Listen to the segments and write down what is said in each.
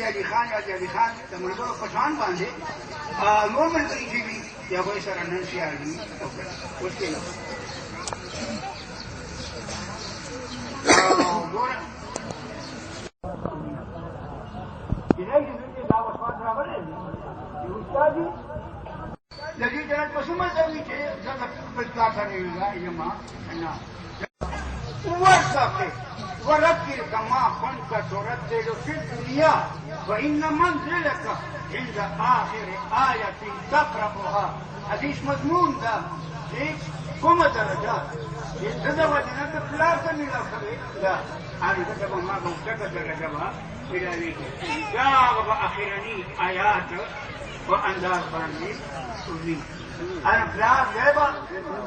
علي خان د ملګرو په شان باندې نور ملګري چې وي د هغوی سره نن سیالي وکړه. اوس کې ګوره کېدای شي دلته دا وسوات راغلی دی چې استاد یې د دې جنت په څه مزه وي چې زه د خپل پلار سره یم نه ورته ورتل كما كنت تردد في الدنيا فإن منزلك عند آخر آية تقرأها. حديث مضمون ده كم درجات إذا وجدت ثلاثة من الخبير لا أنا كتب ما كنت درجة إلى ذلك جاء أخيرني آيات وأنذار برني سني أنا فلاس زيبا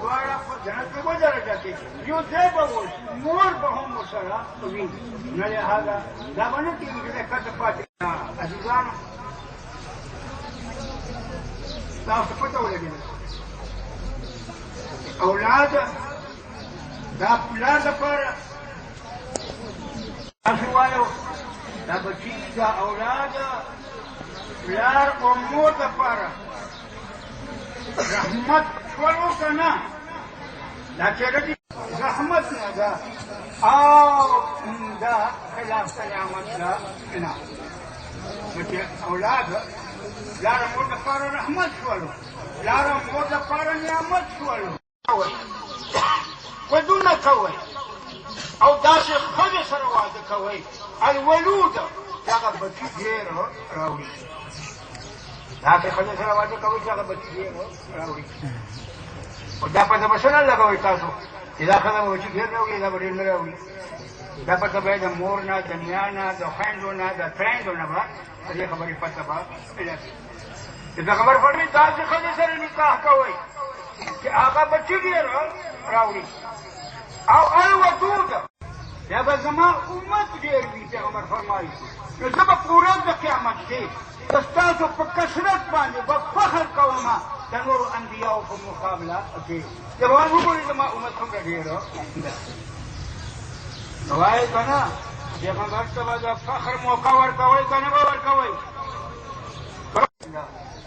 دوارا جنت کو درجہ کے جو زیبا وہ مور بهم مسرا وین نلي هذا لا بنتي كده كتبات عزيزان تاسو پته ولګی اولاد دا پلان لپاره تاسو وایو دا بچی دا اولاد پلار او مور لپاره رحمت ولو كنا لكن رحمت دا او دا خلاف نعمت لا هنا متى اولاد لا رمض فار رحمت ولو لا رمض فار نعمت ولو ودون كوي او داش خذ سرواد كوي الولود هغه بچی ډیر راوي هغه خلک سره واده کوي چې هغه بچی دی راوړي او دا په مسله لګوي تاسو چې دا خلک بچی ډیر راوړي دا ډیر نه راوړي دا په باید مور نه د نیا نه د خویندو نه د فرندو نه به دې خبرې پته به دا خبر پړې تاسو خلک سره نکاح کوي چې هغه بچی ډیر راوړي او الودود دا به زما امت ډیر وي چې عمر فرمایي نو زه به پوره د قیامت کې تاسو په کثرت باندې په فخر کوم د نور انبیاء په مقابله کې جواب وګورئ زما امت څنګه ډیره نوای کنه پیغمبر ته د فخر موقع ورکوي کنه ورکوي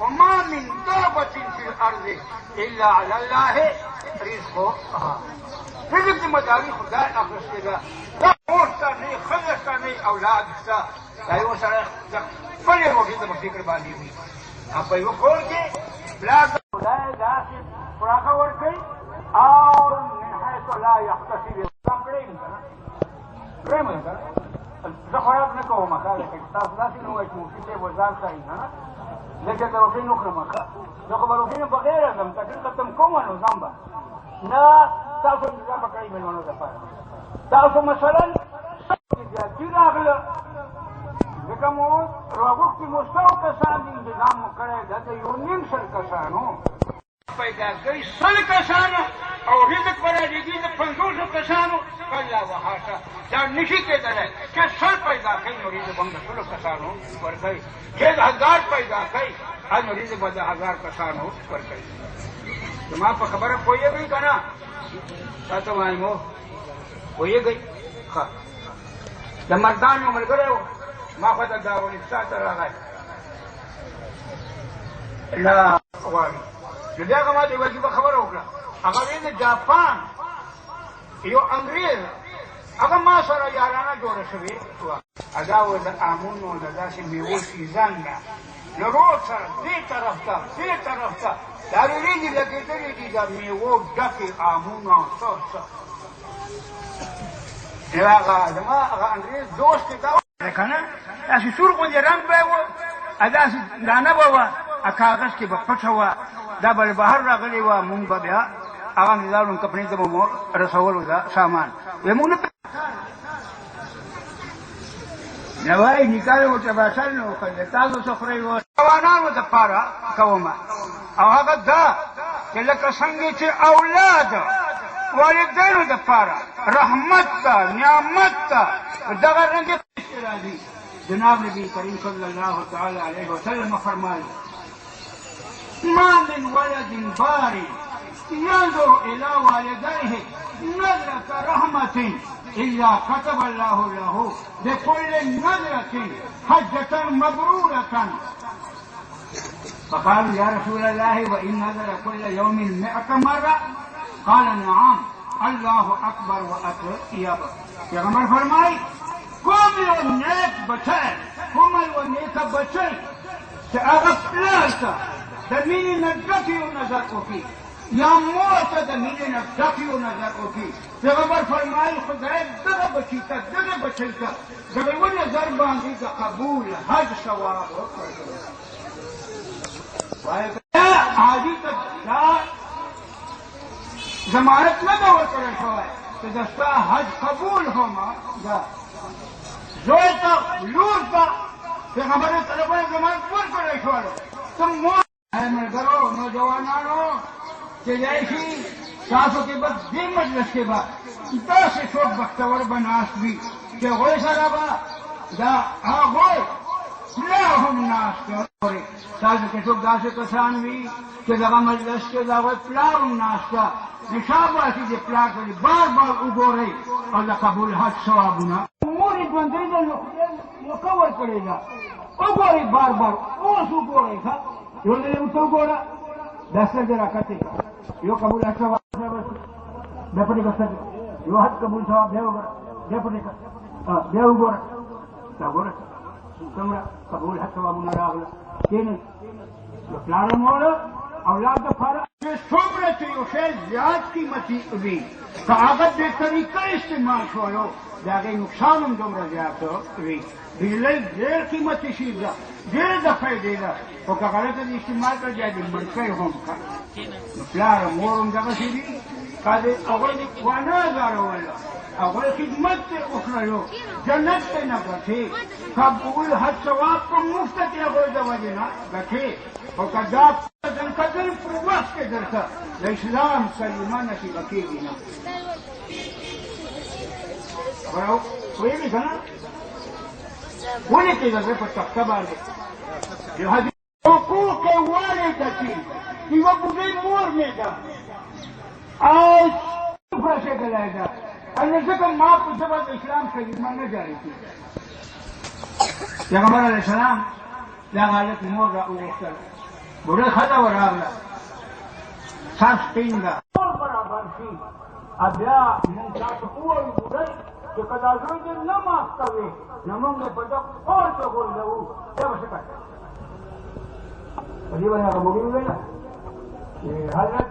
وما من دابة في الأرض إلا على الله رزقها. رزق مداري خدای اخرسته ده دا مورته نه خلصته نه اولاد شته دا یو سره خپلې روټۍ ته فکر باندې وي په یو کور کې بلاک خدای داسې خوراکه ورکوي او من حیث لا یحتسب اسلام کړی نه درېیم ده زه خوراک نه کوم تاسو داسې نه وایئ چې مفتي صاحب وزار کوي نه لکه د روټۍ نه خورم زه خو به روټۍ نه بغیر ځم تقریر ختم کوم نو ځم به نه تاسو انتظام وکړئ مېلمنو دپاره تاسو مثلا زیاتي راغله ځکه مو راغوښتي مو سو کسان دي انتظام مو کړی دلته یو نیم سل کسانو پیدا کوي سل کسانو او رزق به راجېږي د 50 کسانو الله وحاشا دا نشي کېدلی چې سل پیدا کوي نو رزق هم د 100 کسانو ورکوي چې 1000 پیدا کوي نو رزق به د 1000 کسانو ورکوي زما په خبره پوهېږئ که نه تاسو وایم پوهېږئ ښه د مردان یو ملګری و ما خو ته دارالافتا ته راغی لا غواړي نو بیا هغه ما ته یوه عجیبه خبره وکړه هغه ویل د جاپان یو انګریز هغه ما سره یارانه جوړه شوې وه دا و د امونو د داسې میوو سیزن ده نو روډ سره دې طرف ته دې طرف ته دا وریجې لګېدلې دي د میوو ډکې امونه څه څه هغه زما هغه انګریز دوست یې دا که نه داسې سور غوندې رنګ به یې و داسې دانه به وه کاغذ کې به پټه وه دا به له بهر راغلې وه مونږ به بیا هغه مې لاړو کمپنۍ ته به مو رسولو دا سامان وی مونږ نه وایي نکاح ورته باسل نه وکړل تاسو څه خورئ روانانو دپاره کومه او هغه دا چې لکه څنګه چې اولاد والدینو دپاره رحمت ته نعمت ته دغه رنګې راځي جناب نبی کریم صلی الله تعالی علیه وسلم فرمایي ما من ولد بار ينظر الى والديه نظرة رحمة إلا كتب الله له بكل نذرة حجة مبرورة. فقالوا يا رسول الله وإن نذر كل يوم 100 مرة؟ قال نعم. الله أكبر وأطيب. پیغمبر فرمائی کوم یو نیک بچی کوم یو نیک بچی چې هغه پلار ته د مینې نه ډک یو نظر وکړي یا مور ته د مینې نه ډک یو نظر وکړي. پیغمبر فرمایي خدای دغه بچي ته د یوه نظر باندې د قبول حج ثواب ورکړي. عادي ته دا ضمانت نه ده ورکړی شوی چې د ستا حج قبول هما دا زوی ته لور ته پیغمبر طرفه ضمانت ورکړی شوی. ته مور ملګرو نوجوانانو چې دی شي تاسو کې به دې مجلس کې به داسې څوک بختور به ناست وي چې هغوی سره به دا هغوی پلار هم ناست دی. تاسو کې څوک داسې کسان وي چې دغه مجلس کې د هغوی پلار هم ناست ده. نشاب واسی دې پلار ته بار بار وګورئ او د قبول حج ثوابونه مور یې ژوندۍ ده نو ښه ورکړې ده. وګورئ بار بار اوس وګورئ ښه یو ځل یې ورته وګوره دا سترګې راکتې کړه یو قبول حج ثواب بیا پټې کړه سترګې یو حج قبول ثواب بیا وګوره بیا پټې کړه بیا وګوره دا ګوره څومره قبول حج ثوابونه راغله. کښېنئ د پلار مور اولاد دپاره څومره چې یو شی زیات قیمتي وي که هغه بې طریقه استعمال شوی د هغې نقصان هم دومره زیات وي. بجلۍ ډېر قیمتي شي ده ډېر د فایدې ده خو که غلطه دې استعمال کړه بیا دې مړکۍ هم کړه. نو پلار او مور هم دغسې دي که هغوی دې ونه ځاروله هغوی خدمت ته وکړلو جنت ته نه ګټې قبول حج ثواب په مفته کې هغوی د وجې نه ګټې خو که دا دلقدر پر وخت کې درته د اسلام کلمه نصیبه کېږي نه. خبره پوهېږې که نه ولیکئ د زړه په تخته باندې یو حدیث حقوق والدتي یوه بوډۍ مور مې ده او رسېدلی ده نو ځکه ما په ژبه د اسلام کلمه نه جاري کېږي. پیغمبر علیه السلام دغه هلک مور را وغوښتله بوډۍ ښځه وراغله سر سپین ده ټول برابر شي بیا مونږ تاسو ووایو بوډۍ چې که دا زوی دې نه معاف کوې نو مونږ یې په دغه اور کې غورځوو بیا به څه کوې. په دې باندې هغه بوډۍ وویله چې حضرت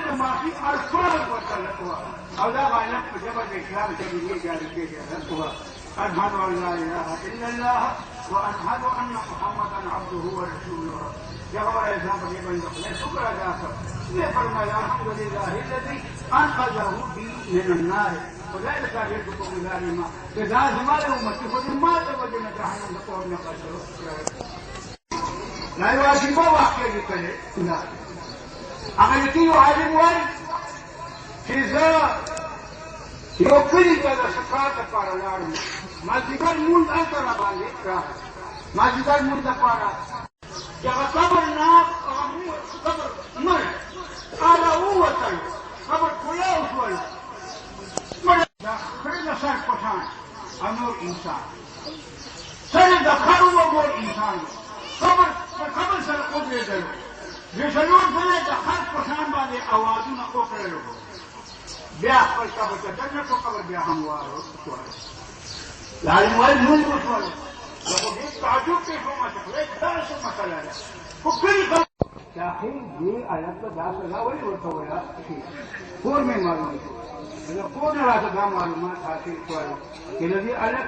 د معافي الفاظ ورته ووه او دغه هلک په ژبه د اسلام کلمې جاري کېږي حضرت ووه أشهد أن لا إله إلا الله وأشهد أن محمدا عبده ورسوله. پیغمبر علیہ السلام پر یہ بندہ خدا شکر ادا کر نے فرمایا الحمدللہ الذی انقذه بی من النار. خدای دې کاږي په ګزارې ما چې دا زموږ امت په دې ماته باندې نه جهنم ته اور نه پاتې نه واجب واقع لیکلې نه هغه دې یو عالم وایي چې زه یو کلی ته د سفر لپاره لاړم مازدیګر مونځ هلته را باندې راغی مازدیګر مونځ لپاره چې هغه قبر نه قبر مړ هغه ووتل قبر کلاو شول مړ د خره د سر پټان او نور انسان سر د خرو وګور انسان قبر په قبر سره ودرېدلو د څلور ځله د خر پټان باندې اوازونه وکړلو بیا خپل قبر ته دننه په قبر بیا هموار شول. عالم وایي لمونځ وشول زه خو ډېر تعجب کې شوم چې خدای دا څه مسله ده خو کلي داخل دې آیت ته دا سزا ولې ورته ویله شي کور مې معلوم شو د کور نه راته دا معلومات حاصل شول چې د دې هلک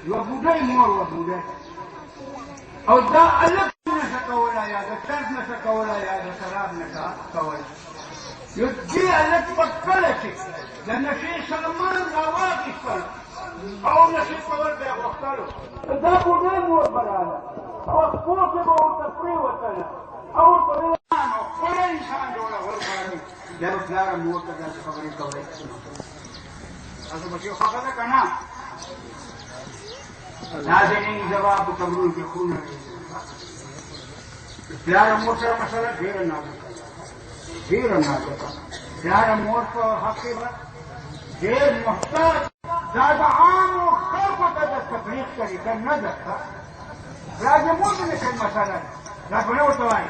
یوه بوډۍ مور وه بوډۍ او دا هلک نشه کولی یا د چرګ نشه کولی یا د شراب نشه کولی یو دې هلک په کله چې د نشې سلمان راواخېستل او نشې کول به یې غوښتلو دا بوډۍ مور به راغله او کور کې به ورته پرېوتله او ورته ویل خپله انسان جوړه ورکړئ بیا به پلاره مور ته داسې خبرې کوئ تاسو بچیو خوښه ده که نه نازنین جواب په قبرونو کې خونه پلاره مور سره مسله ډېره نازکه ډېره نازکه پلاره مور په حق کې به ډېر محتاط دا عامو خلقو ته د تبلیغ طریقه نه ده دا زموږ د نکل مسله ده دا خو نه ورته وایي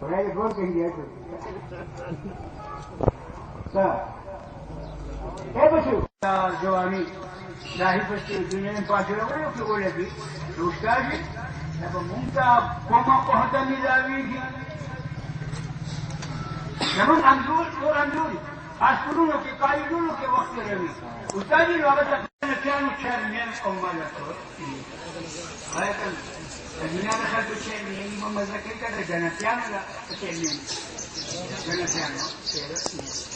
خدای دې ټول کړي اے بچو جوانی لاهي پښتو دنیا په پاتره کې ولګي دوستاجي دا مونږه کومه په هدا میلاويږي زمون انځور اسکولونو کې کالجونو کې وخت لري استادي نو هغه څنګه کانو چیرمن کوم مالته هاي دنیا د خلکو چیرمن په مزه کې کړه جنتیانو لا چیرمن جنتیانو